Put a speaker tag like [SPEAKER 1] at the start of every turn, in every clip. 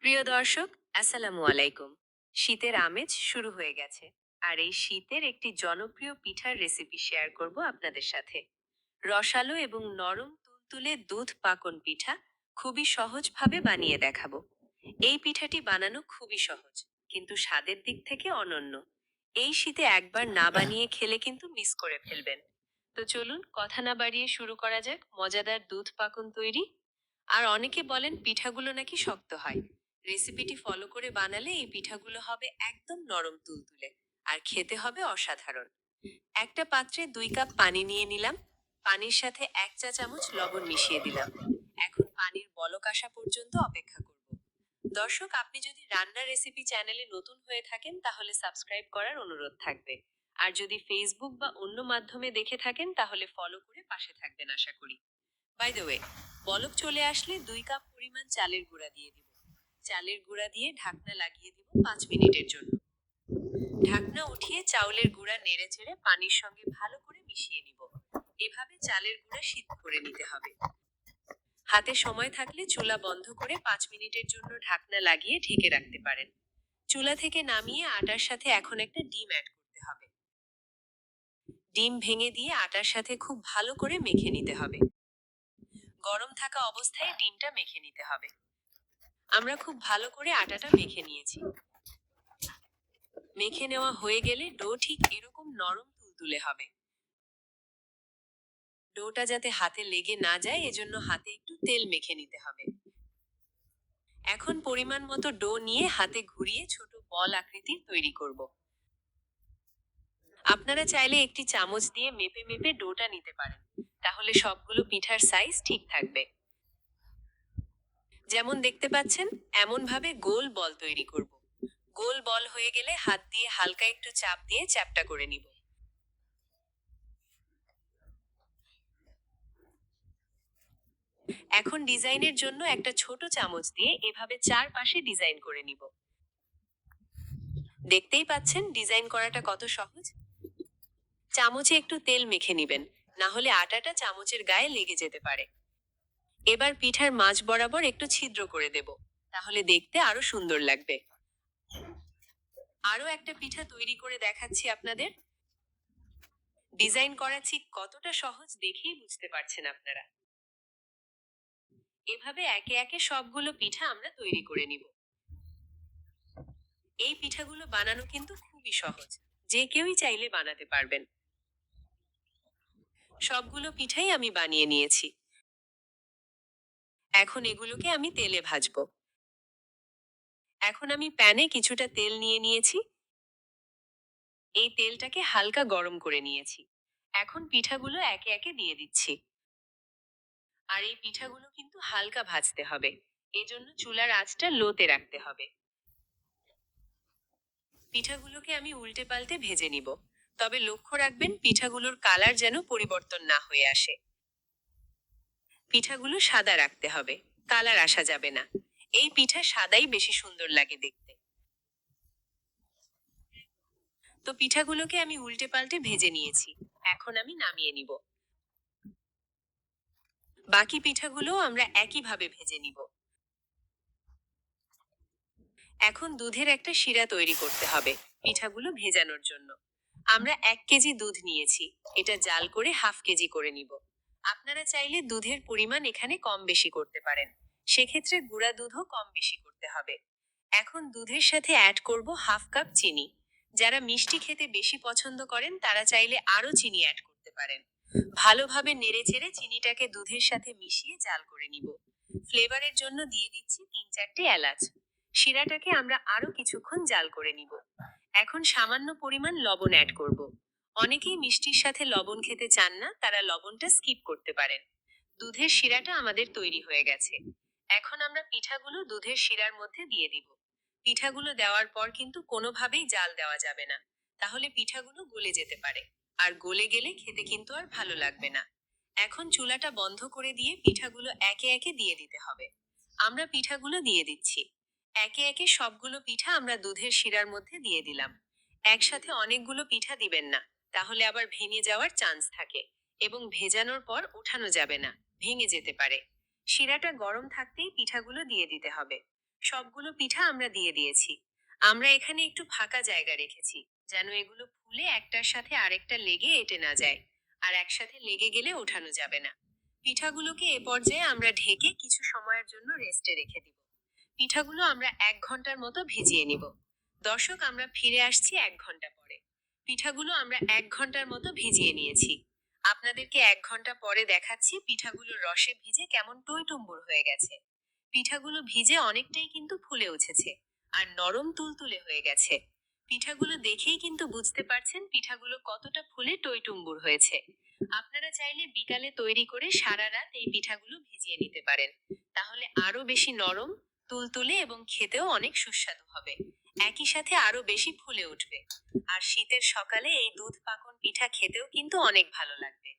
[SPEAKER 1] প্রিয় দর্শক, আসসালামু আলাইকুম। শীতের আমেজ শুরু হয়ে গেছে, আর এই শীতের একটি জনপ্রিয় পিঠার রেসিপি শেয়ার করব আপনাদের সাথে। রসালো এবং নরম তুলতুলে দুধ পাকন পিঠা খুবই সহজভাবে বানিয়ে দেখাবো। এই পিঠাটি বানানো খুবই সহজ, কিন্তু স্বাদের দিক থেকে অনন্য। এই শীতে একবার না বানিয়ে খেলে কিন্তু মিস করে ফেলবেন। তো চলুন কথা না বাড়িয়ে শুরু করা যাক মজাদার দুধ পাকন তৈরি। আর অনেকে বলেন পিঠাগুলো নাকি শক্ত হয়। রেসিপিটি ফলো করে বানালে এই পিঠাগুলো হবে একদম নরম তুলতুলে, আর খেতে হবে অসাধারণ। একটা পাত্রে 2 কাপ পানি নিয়ে নিলাম। পানির সাথে 1 চা চামচ লবণ মিশিয়ে দিলাম। এখন পানির বলক আসা পর্যন্ত অপেক্ষা করব। দর্শক, আপনি যদি রান্নার রেসিপি চ্যানেলে নতুন হয়ে থাকেন তাহলে সাবস্ক্রাইব করার অনুরোধ থাকবে। আর যদি ফেসবুক বা অন্য মাধ্যমে দেখে থাকেন তাহলে ফলো করে পাশে থাকবেন আশা করি। বাই দ্য ওয়ে, বলক চলে আসলে 2 কাপ পরিমাণ চালের গুঁড়া দিয়ে দিব। চালের গুঁড়া দিয়ে ঢাকনা লাগিয়ে দিব 5 মিনিটের জন্য। ঢাকনা উঠিয়ে চাউলের গুঁড়া নেড়ে চেড়ে পানির সঙ্গে ভালো করে মিশিয়ে নিব। এভাবে চালের গুঁড়া সিদ্ধ করে নিতে হবে। হাতে সময় থাকলে চুলা বন্ধ করে 5 মিনিটের জন্য ঢাকনা লাগিয়ে ঢেকে রাখতে পারেন। চুলা থেকে নামিয়ে আটার সাথে এখন একটা ডিম অ্যাড করতে হবে। ডিম ভেঙে দিয়ে আটার সাথে খুব ভালো করে মেখে নিতে হবে। গরম থাকা অবস্থায় ডিমটা মেখে নিতে হবে। আমরা খুব ভালো করে আটাটা মেখে নিয়েছি। মেখে নেওয়া হয়ে গেলে ডো ঠিক এরকম নরম তুলতুলে হবে। ডোটা যাতে হাতে লেগে না যায় এজন্য হাতে একটু তেল মেখে নিতে হবে। এখন পরিমাণ মতো ডো নিয়ে হাতে ঘুরিয়ে ছোট বল আকৃতির তৈরি করব। আপনারা চাইলে একটি চামচ দিয়ে মেপে মেপে ডোটা নিতে পারেন, তাহলে সবগুলো পিঠার সাইজ ঠিক থাকবে। যেমন দেখতে পাচ্ছেন, এমন ভাবে গোল বল তৈরি করব। গোল বল হয়ে গেলে হাত দিয়ে হালকা একটু চাপ দিয়ে চ্যাপ্টা করে নিব। এখন ডিজাইনের জন্য একটা ছোট চামচ দিয়ে এভাবে চারপাশে ডিজাইন করে নিব। দেখতেই পাচ্ছেন ডিজাইন করাটা কত সহজ। চামচে একটু তেল মেখে নিবেন, না হলে আটাটা চামচের গায়ে লেগে যেতে পারে। এবার পিঠার মাঝ বরাবর একটু ছিদ্র করে দেব, তাহলে দেখতে আরো সুন্দর লাগবে। আরো একটা পিঠা তৈরি করে দেখাচ্ছি আপনাদের। ডিজাইন করা ঠিক কতটা সহজ দেখেই বুঝতে পারছেন আপনারা। এভাবে একে একে সবগুলো পিঠা আমরা তৈরি করে নিব। এই পিঠাগুলো বানানো কিন্তু খুবই সহজ, যে কেউই চাইলে বানাতে পারবেন। সবগুলো পিঠাই আমি বানিয়ে নিয়েছি। এখন এগুলোকে আমি তেলে ভাজবো। এখন আমি প্যানে কিছুটা তেল নিয়ে নিয়েছি। এই তেলটাকে হালকা গরম করে নিয়েছি। এখন পিঠাগুলো একে একে দিয়ে দিচ্ছি। আর এই পিঠাগুলো কিন্তু হালকা ভাজতে হবে, এজন্য চুলার আঁচটা লোতে রাখতে হবে। পিঠাগুলোকে আমি উল্টে পাল্টে ভেজে নিব। তবে লক্ষ্য রাখবেন পিঠাগুলোর কালার যেন পরিবর্তন না হয়ে আসে। পিঠাগুলো সাদা রাখতে হবে, কালার আসা যাবে না। এই পিঠা সাদাই বেশি সুন্দর লাগে দেখতে। তো পিঠাগুলোকে আমি উল্টে পাল্টে ভেজে নিয়েছি। এখন আমি নামিয়ে নিব। বাকি পিঠাগুলো আমরা একইভাবে ভেজে নিব। এখন দুধের একটা শিরা তৈরি করতে হবে পিঠাগুলো ভেজানোর জন্য। আমরা 1 কেজি দুধ নিয়েছি। এটা জাল করে হাফ কেজি করে নিব। আপনারা চাইলে দুধের পরিমাণ এখানে কম বেশি করতে পারেন। সেক্ষেত্রে গুঁড়া দুধও কম বেশি করতে হবে। এখন দুধের সাথে অ্যাড করব হাফ কাপ চিনি। যারা মিষ্টি খেতে বেশি পছন্দ করেন তারা চাইলে আরো চিনি অ্যাড করতে পারেন। ভালোভাবে নেড়েচেড়ে চিনিটাকে দুধের সাথে মিশিয়ে জাল করে নিব। ফ্লেভারের জন্য দিয়ে দিচ্ছি 3-4টে এলাচ। শিরাটাকে আমরা আরো কিছুক্ষণ জাল করে নিব। এখন সামান্য পরিমাণ লবণ অ্যাড করব। অনেকেই মিষ্টির সাথে লবণ খেতে চান না, তারা লবণটা স্কিপ করতে পারেন। দুধের শিরাটা আমাদের তৈরি হয়ে গেছে। এখন আমরা পিঠাগুলো দুধের শিরার মধ্যে দিয়ে দিব। পিঠাগুলো দেওয়ার পর কিন্তু কোনোভাবেই জাল দেওয়া যাবে না, তাহলে পিঠাগুলো গলে যেতে পারে। আর গলে গেলে খেতে কিন্তু আর ভালো লাগবে না। এখন চুলাটা বন্ধ করে দিয়ে পিঠাগুলো একে একে দিয়ে দিতে হবে। আমরা পিঠাগুলো দিয়ে দিচ্ছি। একে একে সবগুলো পিঠা আমরা দুধের শিরার মধ্যে দিয়ে দিলাম। একসাথে অনেকগুলো পিঠা দিবেন না, তাহলে আবার ভেঙে যাওয়ার চান্স থাকে। এবং ভেজানোর পর উঠানো যাবে না, ভেঙে যেতে পারে। শিরাটা গরম থাকতেই পিঠাগুলো দিয়ে দিতে হবে। সবগুলো পিঠা আমরা দিয়ে দিয়েছি। আমরা এখানে একটু ফাঁকা জায়গা রেখেছি, যেন এগুলো ফুলে একটার সাথে আরেকটা লেগে এঁটে না যায়, আর একসাথে লেগে গেলে ওঠানো যাবে না। পিঠাগুলোকে এ পর্যায়ে আমরা ঢেকে কিছু সময়ের জন্য রেস্টে রেখে দিব। পিঠাগুলো আমরা 1 ঘন্টার মতো ভিজিয়ে নিব। দর্শক, আমরা ফিরে আসছি 1 ঘন্টা পরে। পিঠাগুলো আমরা 1 ঘন্টার মতো ভিজিয়ে নিয়েছি। আপনাদেরকে 1 ঘন্টা পরে দেখাচ্ছি পিঠাগুলো রসে ভিজে কেমন টইটুম্বুর হয়ে গেছে। পিঠাগুলো ভিজে অনেকটাই কিন্তু ফুলে উঠেছে, আর নরম তুলতুলে হয়ে গেছে। পিঠাগুলো দেখেই কিন্তু বুঝতে পারছেন পিঠাগুলো কতটা ফুলে টইটুম্বুর হয়েছে। আপনারা চাইলে বিকালে তৈরি করে সারা রাত এই পিঠাগুলো ভিজিয়ে নিতে পারেন। তাহলে আরো বেশি নরম, তুলতুলে এবং খেতেও অনেক সুস্বাদু হবে। একই সাথে আরো বেশি ফুলে উঠবে। আর শীতের সকালে এই দুধ পাকন পিঠা খেতেও কিন্তু অনেক ভালো লাগবে।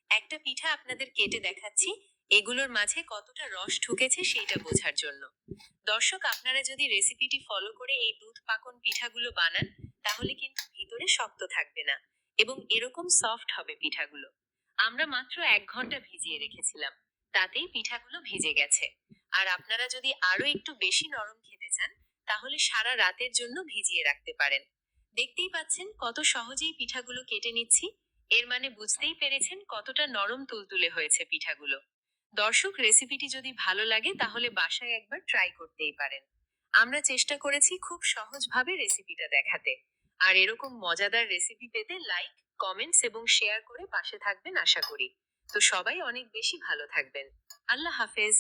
[SPEAKER 1] একটা পিঠা আপনাদের কেটে দেখাচ্ছি, এগুলোর মাঝে কতটা রস ঢুকেছে সেইটা বোঝার জন্য। দর্শক, আপনারা যদি রেসিপিটি ফলো করে এই দুধ পাকন পিঠাগুলো বানান, তাহলে কিন্তু ভিতরে শক্ত থাকবে না এবং এরকম সফট হবে পিঠাগুলো। আমরা মাত্র 1 ঘন্টা ভিজিয়ে রেখেছিলাম, তাতেই পিঠাগুলো ভিজে গেছে। আর আপনারা যদি আরো একটু বেশি নরম খেতে চান, তাহলে সারা রাতের জন্য ভিজিয়ে রাখতে পারেন। দেখতেই পাচ্ছেন কত সহজেই পিঠাগুলো কেটে নিচ্ছি। এর মানে বুঝতেই পেরেছেন কতটা নরম তুলতুলে হয়েছে পিঠাগুলো। দর্শক, রেসিপিটি যদি ভালো লাগে তাহলে বাসায় একবার ট্রাই করতেই পারেন। আমরা চেষ্টা করেছি খুব সহজভাবে রেসিপিটা দেখাতে। আর এরকম মজাদার রেসিপি পেতে লাইক, কমেন্টস এবং শেয়ার করে পাশে থাকবেন আশা করি। তো সবাই অনেক বেশি ভালো থাকবেন। আল্লাহ হাফেজ।